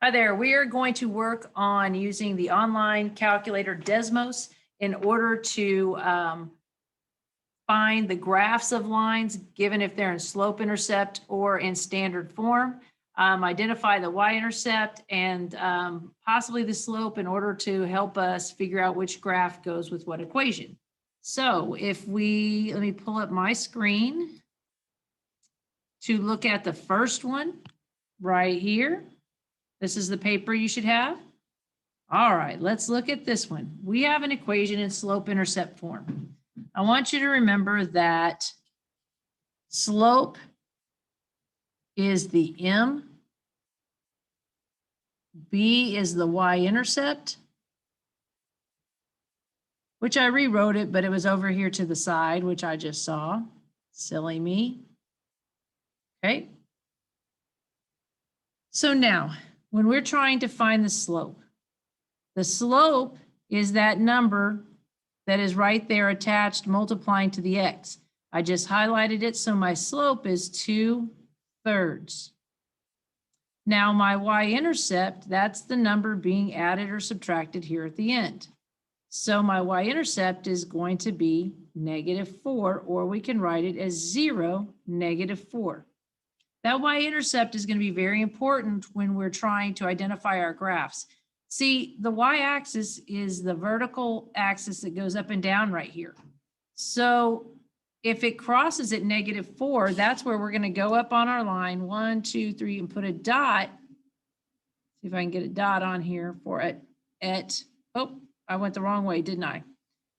Hi there. We are going to work on using the online calculator Desmos in order to find the graphs of lines, given if they're in slope-intercept or in standard form, identify the y-intercept and possibly the slope in order to help us figure out which graph goes with what equation. So let me pull up my screen to look at the first one right here. This is the paper you should have. All right, let's look at this one. We have an equation in slope-intercept form. I want you to remember that slope is the m, b is the y-intercept, which I rewrote it, but it was over here to the side, which I just saw. Silly me. Okay. So now, when we're trying to find the slope is that number that is right there attached multiplying to the x. I just highlighted it, so my slope is 2/3. Now my y-intercept, that's the number being added or subtracted here at the end. So my y-intercept is going to be -4, or we can write it as 0, -4. That y-intercept is going to be very important when we're trying to identify our graphs. See, the y-axis is the vertical axis that goes up and down right here. So if it crosses at -4, that's where we're going to go up on our line, 1, 2, 3, and put a dot. See if I can get a dot on here for it oh, I went the wrong way, didn't I?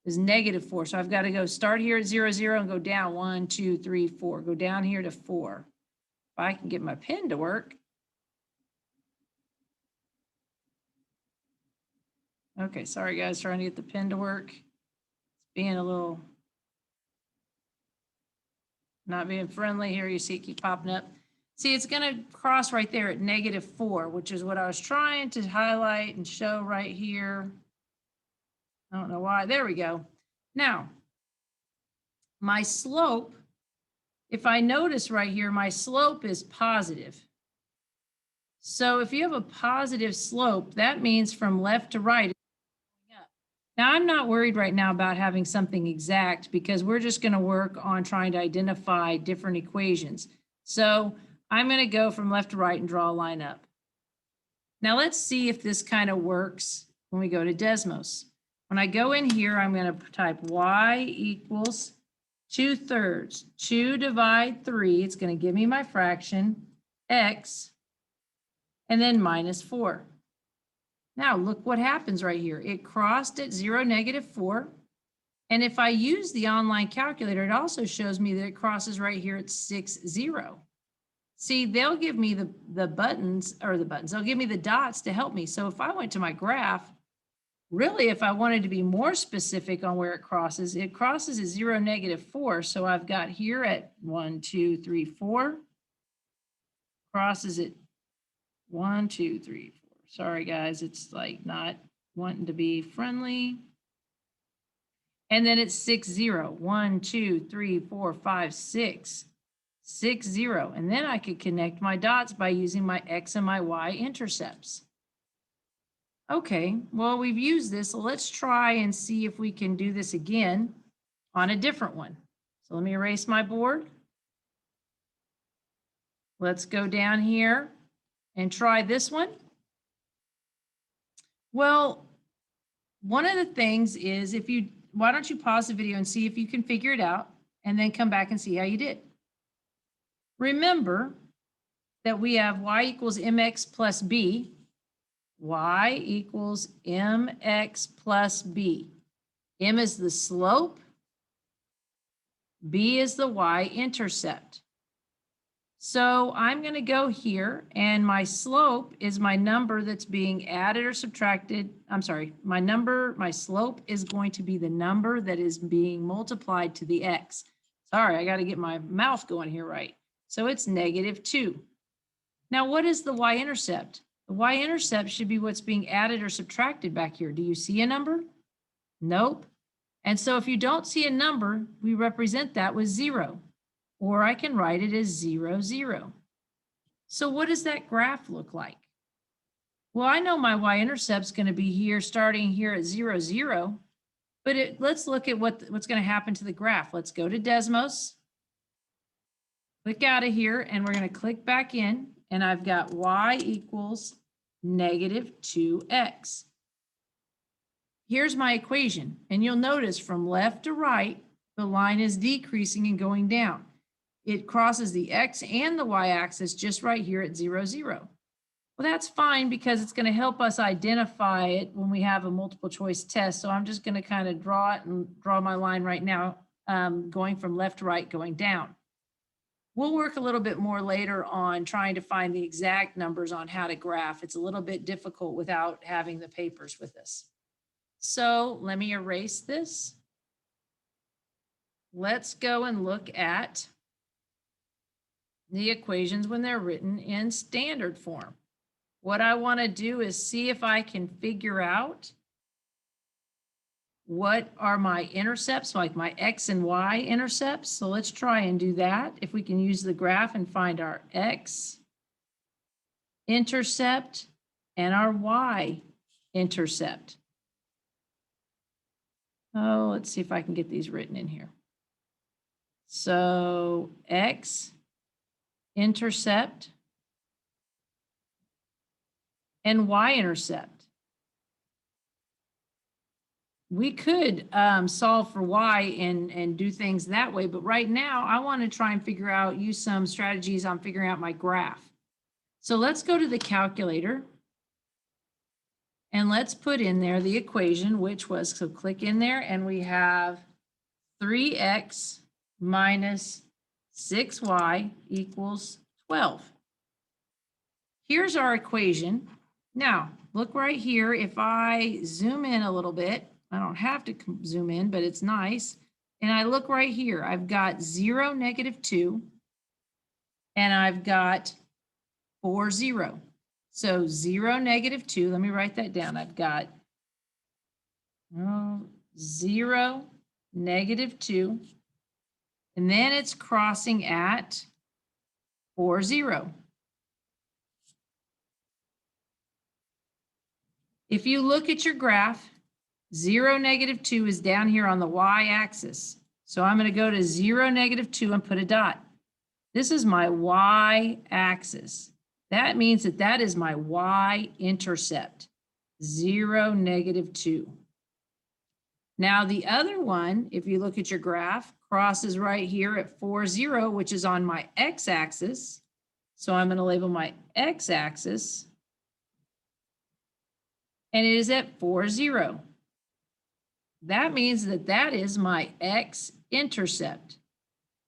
It's -4. So I've got to go start here at 0, 0 and go down 1, 2, 3, 4. Go down here to 4. If I can get my pen to work. Okay, sorry guys, trying to get the pen to work. It's being a little, not being friendly here. You see it keep popping up. See, it's gonna cross right there at -4, which is what I was trying to highlight and show right here. I don't know why, there we go. Now, my slope, if I notice right here, my slope is positive. So if you have a positive slope, that means from left to right. Now, I'm not worried right now about having something exact because we're just going to work on trying to identify different equations. So I'm going to go from left to right and draw a line up. Now let's see if this kind of works when we go to Desmos. When I go in here, I'm going to type y equals 2/3. 2 divide 3, it's going to give me my fraction, x, and then -4. Now look what happens right here. It crossed at 0, -4. And if I use the online calculator, it also shows me that it crosses right here at 6, 0. See, they'll give me the buttons, they'll give me the dots to help me. So if I went to my graph, really, if I wanted to be more specific on where it crosses at 0, -4. So I've got here at 1, 2, 3, 4, crosses at 1, 2, 3, 4. Sorry, guys, it's like not wanting to be friendly. And then it's 6, 0. 1, 2, 3, 4, 5, 6. 6, 0. And then I could connect my dots by using my x and my y intercepts. Okay, well, we've used this, so let's try and see if we can do this again on a different one. So let me erase my board. Let's go down here and try this one. Well, one of the things is why don't you pause the video and see if you can figure it out and then come back and see how you did. Remember that we have y equals mx plus b. Y equals mx plus b. M is the slope. B is the y-intercept. So I'm going to go here, and my slope is my number that's being added or subtracted. I'm sorry, my slope is going to be the number that is being multiplied to the x. Sorry, I got to get my mouth going here right. So it's -2. Now, what is the y-intercept? The y-intercept should be what's being added or subtracted back here. Do you see a number? Nope. And so if you don't see a number, we represent that with 0. Or I can write it as 0, 0. So what does that graph look like? Well, I know my y-intercept's going to be here, starting here at 0, 0. But let's look at what's going to happen to the graph. Let's go to Desmos, click out of here, and we're going to click back in, and I've got y equals negative 2x. Here's my equation, and you'll notice from left to right, the line is decreasing and going down. It crosses the x and the y-axis just right here at 0, 0. Well, that's fine because it's going to help us identify it when we have a multiple choice test. So I'm just going to kind of draw it and draw my line right now, going from left to right, going down. We'll work a little bit more later on trying to find the exact numbers on how to graph. It's a little bit difficult without having the papers with us. So let me erase this. Let's go and look at the equations when they're written in standard form. What I want to do is see if I can figure out what are my intercepts, like my x and y intercepts. So let's try and do that. If we can use the graph and find our x intercept and our y intercept. Oh, let's see if I can get these written in here. So x intercept and y-intercept. We could solve for y and do things that way, but right now I want to try and figure out, use some strategies on figuring out my graph. So let's go to the calculator and let's put in there the equation, which was, so click in there and we have 3x minus 6y equals 12. Here's our equation. Now, look right here. If I zoom in a little bit, I don't have to zoom in, but it's nice. And I look right here. I've got 0, negative 2, and I've got 4, 0. So 0, negative 2, let me write that down. I've got 0, negative 2, and then it's crossing at 4, 0. If you look at your graph, 0, negative 2 is down here on the y-axis. So I'm going to go to 0, negative 2 and put a dot. This is my y-axis. That means that that is my y-intercept, 0, negative 2. Now the other one, if you look at your graph, crosses right here at 4, 0, which is on my x-axis. So I'm going to label my x-axis. And it is at 4, 0. That means that that is my x-intercept.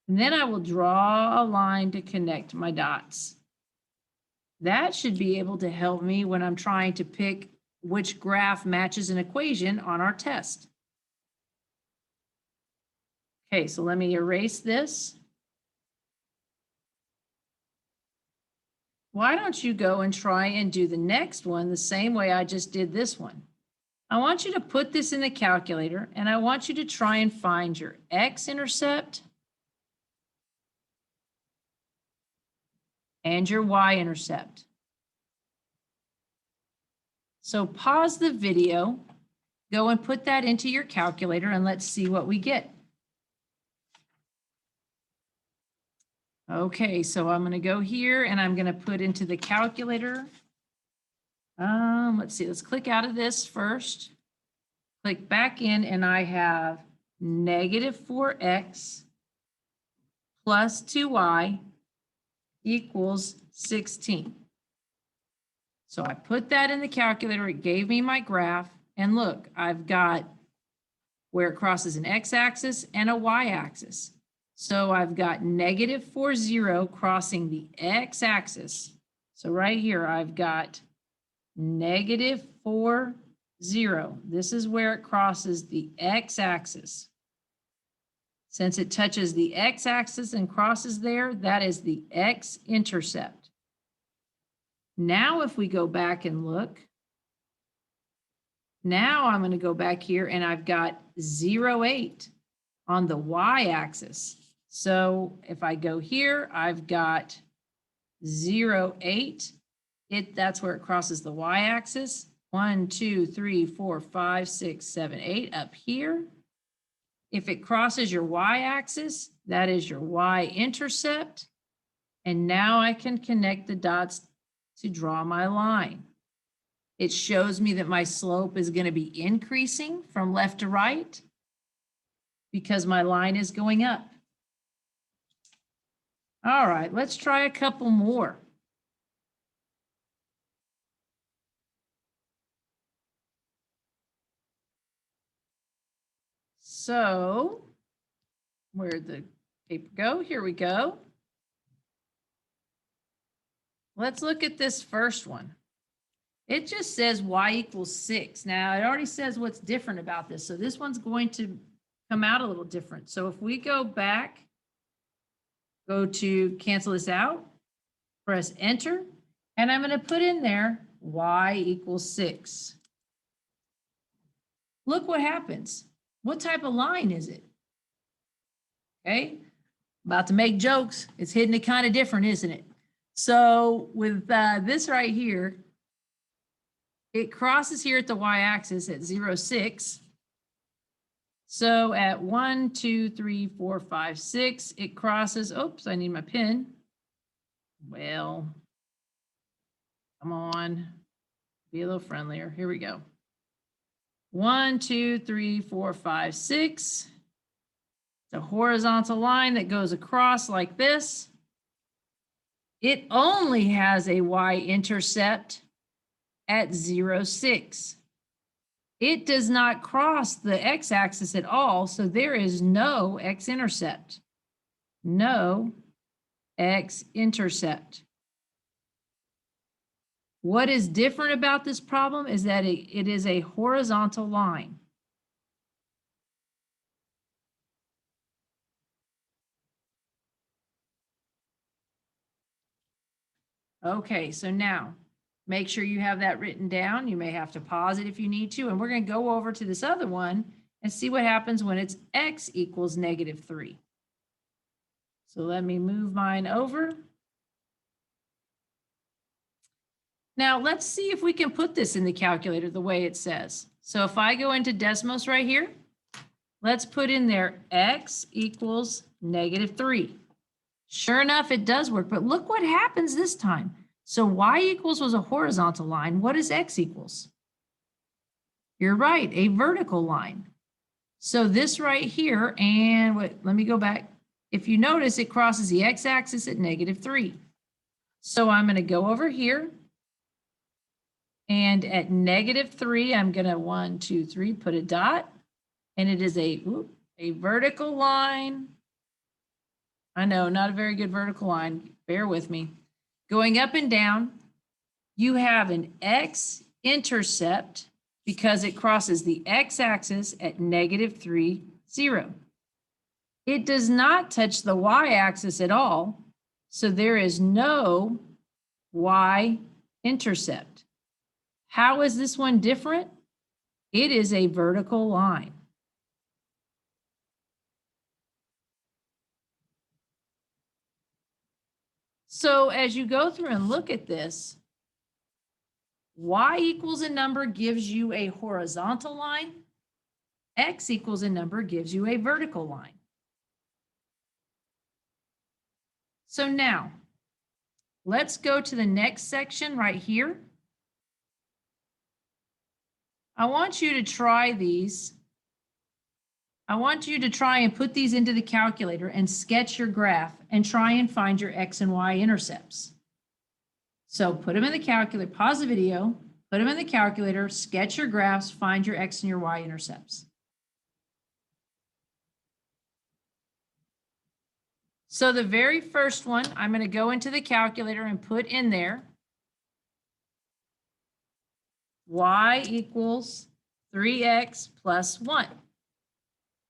And then I will draw a line to connect my dots. That should be able to help me when I'm trying to pick which graph matches an equation on our test. Okay, so let me erase this. Why don't you go and try and do the next one the same way I just did this one? I want you to put this in the calculator and I want you to try and find your x-intercept and your y-intercept. So pause the video, go and put that into your calculator and let's see what we get. Okay, so I'm going to go here and I'm going to put into the calculator. Let's see, let's click out of this first. Click back in and I have negative 4x plus 2y equals 16. So I put that in the calculator, it gave me my graph, and look, I've got where it crosses an x-axis and a y-axis. So I've got negative 4, 0 crossing the x-axis. So right here, I've got negative 4, 0. This is where it crosses the x-axis. Since it touches the x-axis and crosses there, that is the x-intercept. Now if we go back and look, now I'm going to go back here and I've got 0, 8 on the y-axis. So if I go here, I've got 0, 8, that's where it crosses the y-axis. 1, 2, 3, 4, 5, 6, 7, 8 up here. If it crosses your y-axis, that is your y-intercept. And now I can connect the dots to draw my line. It shows me that my slope is going to be increasing from left to right because my line is going up. All right, let's try a couple more. So, where'd the paper go? Here we go. Let's look at this first one. It just says y equals 6. Now, it already says what's different about this. So this one's going to come out a little different. So if we go back, go to cancel this out, press enter, and I'm going to put in there y equals 6. Look what happens. What type of line is it? Okay, about to make jokes. It's hitting it kind of different, isn't it? So with this right here, it crosses here at the y-axis at 0, 6. So at 1, 2, 3, 4, 5, 6, it crosses. Oops, I need my pen. Well, come on, be a little friendlier. Here we go. 1, 2, 3, 4, 5, 6. It's a horizontal line that goes across like this. It only has a y-intercept at 0, 6. It does not cross the x-axis at all, so there is no x-intercept. No x-intercept. What is different about this problem is that it is a horizontal line. Okay, so now make sure you have that written down. You may have to pause it if you need to. And we're going to go over to this other one and see what happens when it's x equals -3. So let me move mine over. Now let's see if we can put this in the calculator the way it says. So if I go into Desmos right here, let's put in there x equals -3. Sure enough, it does work, but look what happens this time. So y equals was a horizontal line. What is x equals? You're right, a vertical line. So this right here, and wait, let me go back. If you notice, it crosses the x-axis at -3. So I'm going to go over here. And at -3, I'm going to 1, 2, 3, put a dot. And it is a vertical line. I know, not a very good vertical line. Bear with me. Going up and down, you have an x-intercept because it crosses the x-axis at -3, 0. It does not touch the y-axis at all, so there is no y-intercept. How is this one different? It is a vertical line. So as you go through and look at this, y equals a number gives you a horizontal line. X equals a number gives you a vertical line. So now, let's go to the next section right here. I want you to try these. I want you to try and put these into the calculator and sketch your graph and try and find your x and y intercepts. So put them in the calculator, pause the video, put them in the calculator, sketch your graphs, find your x and your y intercepts. So the very first one, I'm going to go into the calculator and put in there y equals 3x plus 1.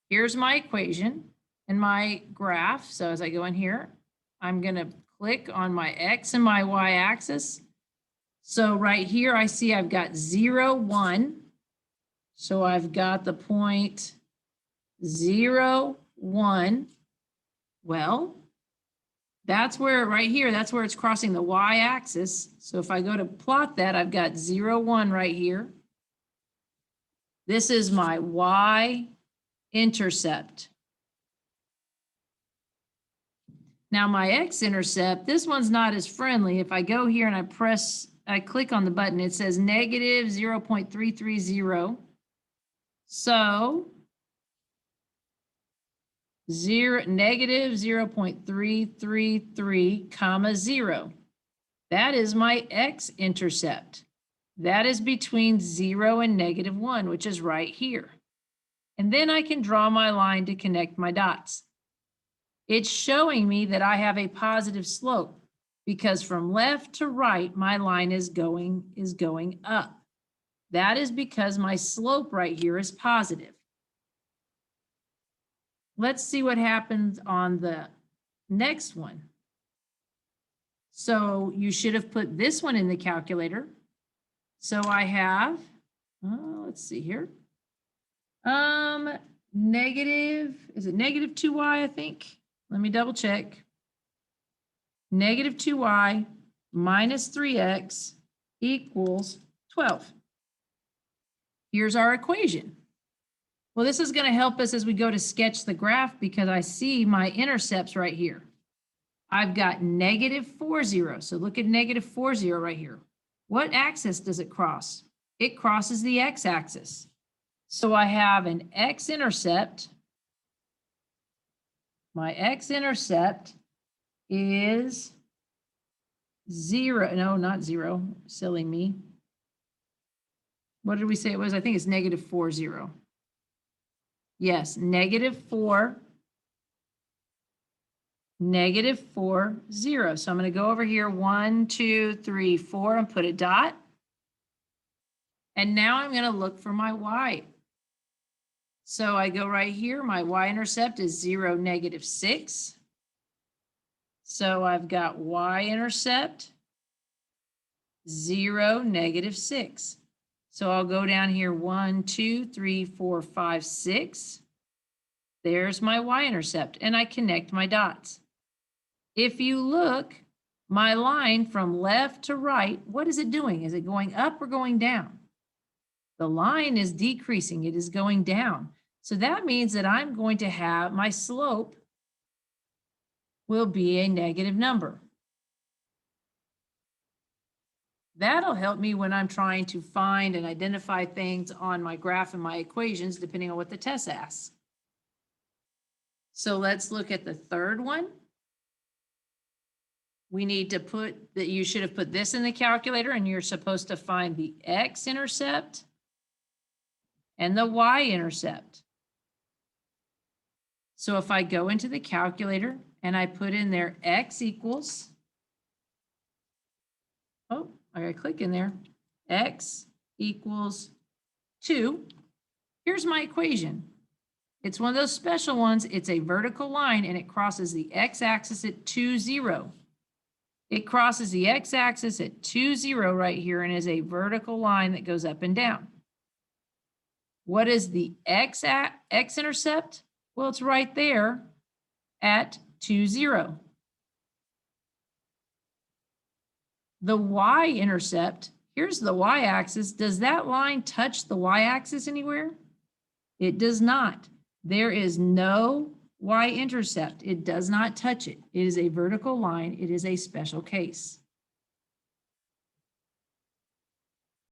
Here's my equation and my graph. So as I go in here, I'm going to click on my x and my y axis. So right here, I see I've got 0, 1. So I've got the point 0, 1. Well, That's where, right here, that's where it's crossing the y-axis. So if I go to plot that, I've got 0, 1 right here. This is my y-intercept. Now my x-intercept, this one's not as friendly. If I go here and I click on the button, it says negative 0.330. So negative 0.333, comma 0. That is my x-intercept. That is between 0 and negative 1, which is right here. And then I can draw my line to connect my dots. It's showing me that I have a positive slope because from left to right, my line is going up. That is because my slope right here is positive. Let's see what happens on the next one. So you should have put this one in the calculator. So I have, let's see here. Negative, is it negative 2y, I think? Let me double check. Negative 2y minus 3x equals 12. Here's our equation. Well, this is going to help us as we go to sketch the graph because I see my intercepts right here. I've got negative 4, 0. So look at negative 4, 0 right here. What axis does it cross? It crosses the x-axis. So I have an x-intercept. My x-intercept is 0. No, not 0. Silly me. What did we say it was? I think it's negative 4, 0. Yes, negative 4, 0. So I'm going to go over here, 1, 2, 3, 4, and put a dot. And now I'm going to look for my y. So I go right here. My y-intercept is 0, negative 6. So I've got y-intercept 0, negative 6. So I'll go down here, 1, 2, 3, 4, 5, 6. There's my y-intercept, and I connect my dots. If you look, my line from left to right, what is it doing? Is it going up or going down? The line is decreasing. It is going down. So that means that I'm going to have my slope will be a negative number. That'll help me when I'm trying to find and identify things on my graph and my equations, depending on what the test asks. So let's look at the third one. We need to put that you should have put this in the calculator, and you're supposed to find the x-intercept and the y-intercept. So if I go into the calculator and I put in there x equals, oh, I gotta click in there, x equals 2. Here's my equation. It's one of those special ones. It's a vertical line and it crosses the x-axis at 2, 0. It crosses the x-axis at 2, 0 right here and is a vertical line that goes up and down. What is the x-intercept? Well, it's right there at 2, 0. The y-intercept, here's the y-axis. Does that line touch the y-axis anywhere? It does not. There is no y-intercept. It does not touch it. It is a vertical line. It is a special case.